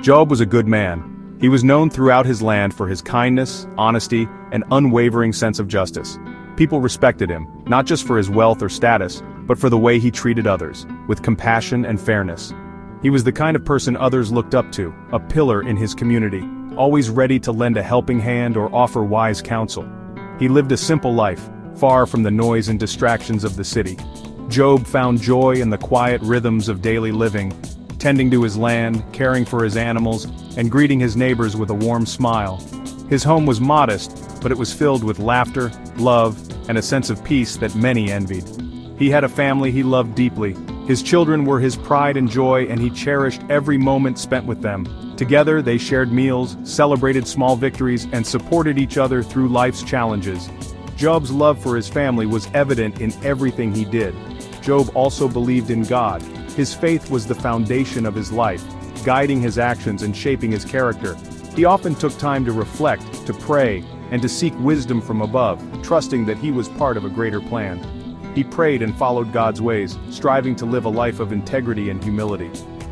Job was a good man. He was known throughout his land for his kindness, honesty, and unwavering sense of justice. People respected him, not just for his wealth or status, but for the way he treated others, with compassion and fairness. He was the kind of person others looked up to, a pillar in his community, always ready to lend a helping hand or offer wise counsel. He lived a simple life, far from the noise and distractions of the city. Job found joy in the quiet rhythms of daily living, tending to his land, caring for his animals, and greeting his neighbors with a warm smile. His home was modest, but it was filled with laughter, love, and a sense of peace that many envied. He had a family he loved deeply. His children were his pride and joy, and he cherished every moment spent with them. Together they shared meals, celebrated small victories, and supported each other through life's challenges. Job's love for his family was evident in everything he did. Job also believed in God. His faith was the foundation of his life, guiding his actions and shaping his character. He often took time to reflect, to pray, and to seek wisdom from above, trusting that he was part of a greater plan. He prayed and followed God's ways, striving to live a life of integrity and humility.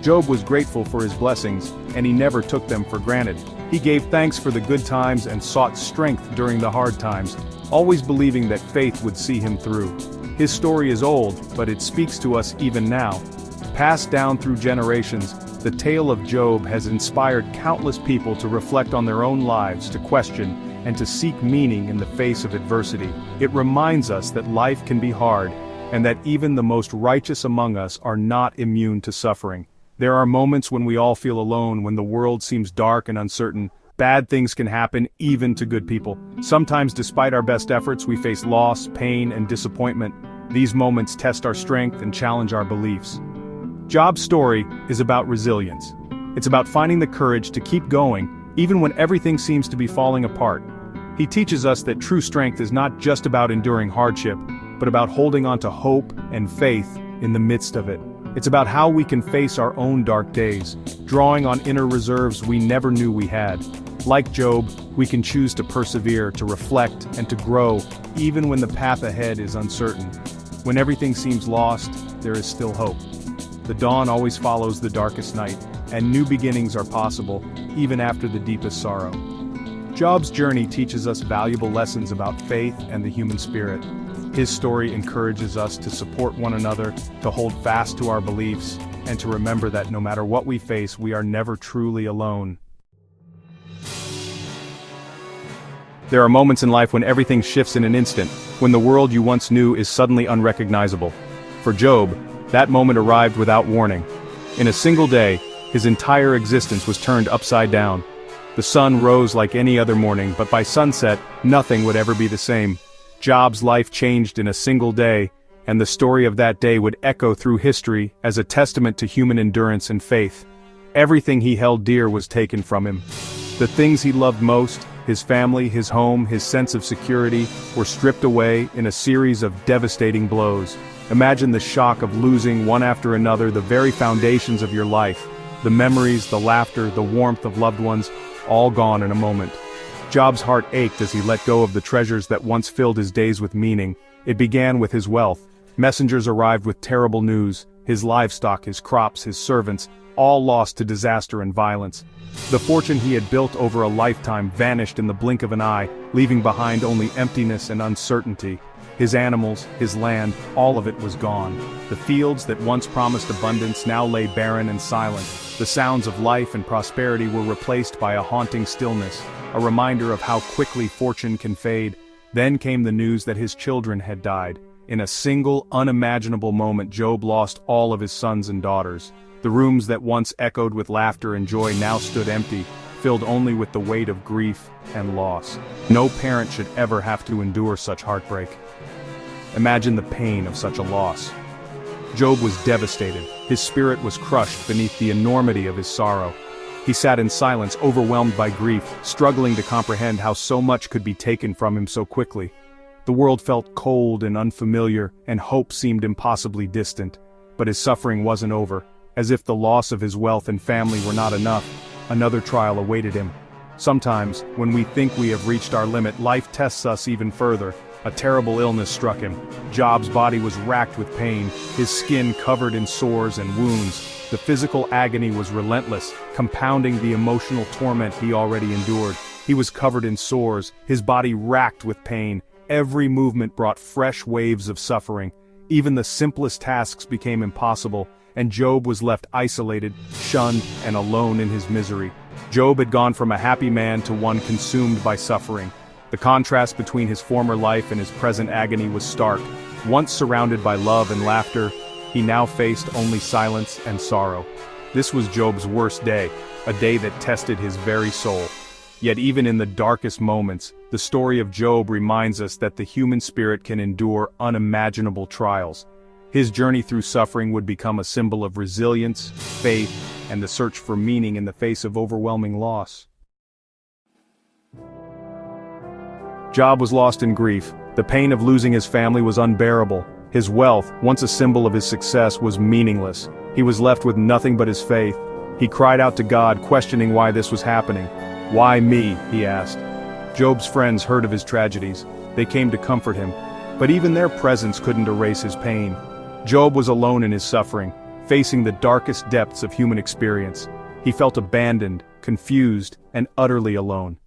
Job was grateful for his blessings, and he never took them for granted. He gave thanks for the good times and sought strength during the hard times, always believing that faith would see him through. His story is old, but it speaks to us even now. Passed down through generations, the tale of Job has inspired countless people to reflect on their own lives, to question, and to seek meaning in the face of adversity. It reminds us that life can be hard, and that even the most righteous among us are not immune to suffering. There are moments when we all feel alone, when the world seems dark and uncertain. Bad things can happen even to good people. Sometimes, despite our best efforts, we face loss, pain, and disappointment. These moments test our strength and challenge our beliefs. Job's story is about resilience. It's about finding the courage to keep going, even when everything seems to be falling apart. He teaches us that true strength is not just about enduring hardship, but about holding on to hope and faith in the midst of it. It's about how we can face our own dark days, drawing on inner reserves we never knew we had. Like Job, we can choose to persevere, to reflect, and to grow, even when the path ahead is uncertain. When everything seems lost, there is still hope. The dawn always follows the darkest night, and new beginnings are possible, even after the deepest sorrow. Job's journey teaches us valuable lessons about faith and the human spirit. His story encourages us to support one another, to hold fast to our beliefs, and to remember that no matter what we face, we are never truly alone. There are moments in life when everything shifts in an instant, when the world you once knew is suddenly unrecognizable. For Job, that moment arrived without warning. In a single day, his entire existence was turned upside down. The sun rose like any other morning, but by sunset, nothing would ever be the same. Job's life changed in a single day, and the story of that day would echo through history as a testament to human endurance and faith. Everything he held dear was taken from him. The things he loved most, his family, his home, his sense of security, were stripped away in a series of devastating blows. Imagine the shock of losing one after another the very foundations of your life. The memories, the laughter, the warmth of loved ones, all gone in a moment. Job's heart ached as he let go of the treasures that once filled his days with meaning. It began with his wealth. Messengers arrived with terrible news. His livestock, his crops, his servants, all lost to disaster and violence. The fortune he had built over a lifetime vanished in the blink of an eye, leaving behind only emptiness and uncertainty. His animals, his land, all of it was gone. The fields that once promised abundance now lay barren and silent. The sounds of life and prosperity were replaced by a haunting stillness, a reminder of how quickly fortune can fade. Then came the news that his children had died. In a single, unimaginable moment, Job lost all of his sons and daughters. The rooms that once echoed with laughter and joy now stood empty, filled only with the weight of grief and loss. No parent should ever have to endure such heartbreak. Imagine the pain of such a loss. Job was devastated. His spirit was crushed beneath the enormity of his sorrow. He sat in silence, overwhelmed by grief, struggling to comprehend how so much could be taken from him so quickly. The world felt cold and unfamiliar, and hope seemed impossibly distant. But his suffering wasn't over. As if the loss of his wealth and family were not enough, another trial awaited him. Sometimes, when we think we have reached our limit, life tests us even further. A terrible illness struck him. Job's body was racked with pain, his skin covered in sores and wounds. The physical agony was relentless, compounding the emotional torment he already endured. He was covered in sores, his body racked with pain. Every movement brought fresh waves of suffering. Even the simplest tasks became impossible, and Job was left isolated, shunned, and alone in his misery. Job had gone from a happy man to one consumed by suffering. The contrast between his former life and his present agony was stark. Once surrounded by love and laughter, he now faced only silence and sorrow. This was Job's worst day, a day that tested his very soul. Yet even in the darkest moments, the story of Job reminds us that the human spirit can endure unimaginable trials. His journey through suffering would become a symbol of resilience, faith, and the search for meaning in the face of overwhelming loss. Job was lost in grief. The pain of losing his family was unbearable. His wealth, once a symbol of his success, was meaningless. He was left with nothing but his faith. He cried out to God, questioning why this was happening. "Why me?" he asked. Job's friends heard of his tragedies. They came to comfort him. But even their presence couldn't erase his pain. Job was alone in his suffering, facing the darkest depths of human experience. He felt abandoned, confused, and utterly alone.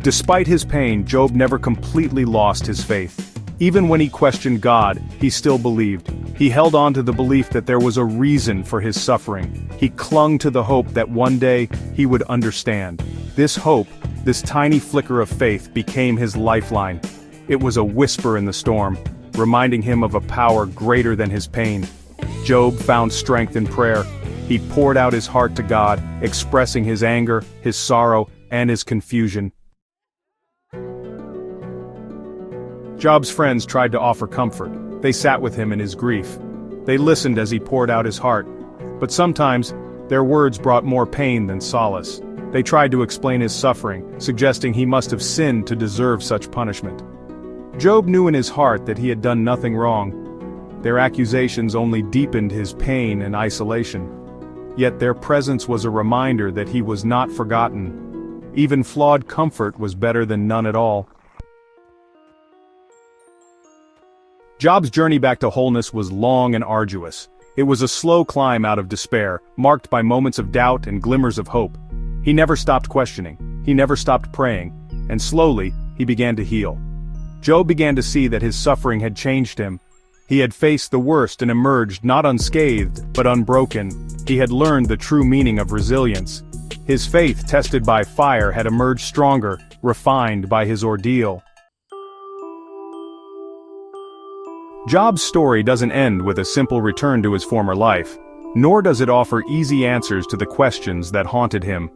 Despite his pain, Job never completely lost his faith. Even when he questioned God, he still believed. He held on to the belief that there was a reason for his suffering. He clung to the hope that one day he would understand. This hope, this tiny flicker of faith, became his lifeline. It was a whisper in the storm, reminding him of a power greater than his pain. Job found strength in prayer. He poured out his heart to God, expressing his anger, his sorrow, and his confusion. Job's friends tried to offer comfort. They sat with him in his grief. They listened as he poured out his heart. But sometimes, their words brought more pain than solace. They tried to explain his suffering, suggesting he must have sinned to deserve such punishment. Job knew in his heart that he had done nothing wrong. Their accusations only deepened his pain and isolation. Yet their presence was a reminder that he was not forgotten. Even flawed comfort was better than none at all. Job's journey back to wholeness was long and arduous. It was a slow climb out of despair, marked by moments of doubt and glimmers of hope. He never stopped questioning. He never stopped praying. And slowly, he began to heal. Job began to see that his suffering had changed him. He had faced the worst and emerged not unscathed, but unbroken. He had learned the true meaning of resilience. His faith, tested by fire, had emerged stronger, refined by his ordeal. Job's story doesn't end with a simple return to his former life, nor does it offer easy answers to the questions that haunted him.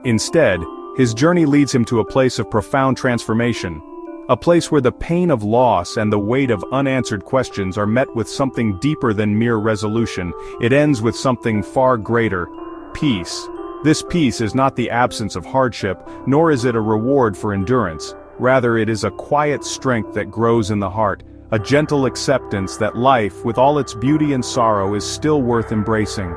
Instead, his journey leads him to a place of profound transformation, a place where the pain of loss and the weight of unanswered questions are met with something deeper than mere resolution. It ends with something far greater: peace. This peace is not the absence of hardship, nor is it a reward for endurance. Rather, it is a quiet strength that grows in the heart, a gentle acceptance that life, with all its beauty and sorrow, is still worth embracing.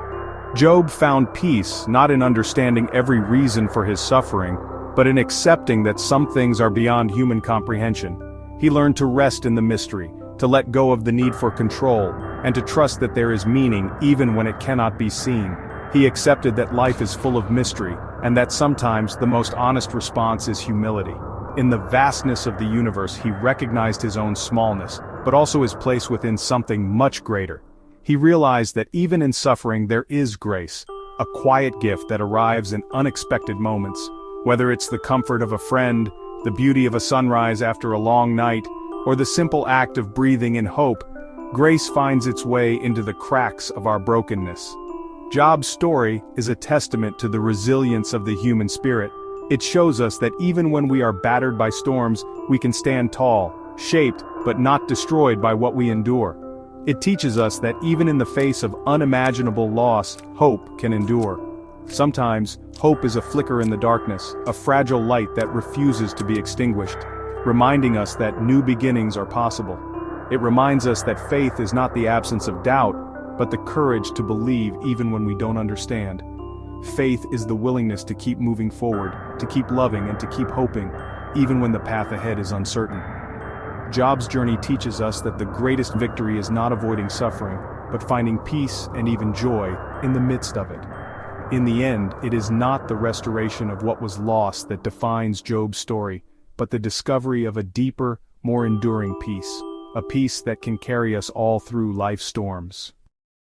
Job found peace not in understanding every reason for his suffering, but in accepting that some things are beyond human comprehension. He learned to rest in the mystery, to let go of the need for control, and to trust that there is meaning even when it cannot be seen. He accepted that life is full of mystery, and that sometimes the most honest response is humility. In the vastness of the universe, he recognized his own smallness, but also his place within something much greater. He realized that even in suffering there is grace, a quiet gift that arrives in unexpected moments. Whether it's the comfort of a friend, the beauty of a sunrise after a long night, or the simple act of breathing in hope, grace finds its way into the cracks of our brokenness. Job's story is a testament to the resilience of the human spirit. It shows us that even when we are battered by storms, we can stand tall, shaped but not destroyed by what we endure. It teaches us that even in the face of unimaginable loss, hope can endure. Sometimes, hope is a flicker in the darkness, a fragile light that refuses to be extinguished, reminding us that new beginnings are possible. It reminds us that faith is not the absence of doubt, but the courage to believe even when we don't understand. Faith is the willingness to keep moving forward, to keep loving and to keep hoping, even when the path ahead is uncertain. Job's journey teaches us that the greatest victory is not avoiding suffering, but finding peace and even joy in the midst of it. In the end, it is not the restoration of what was lost that defines Job's story, but the discovery of a deeper, more enduring peace, a peace that can carry us all through life's storms.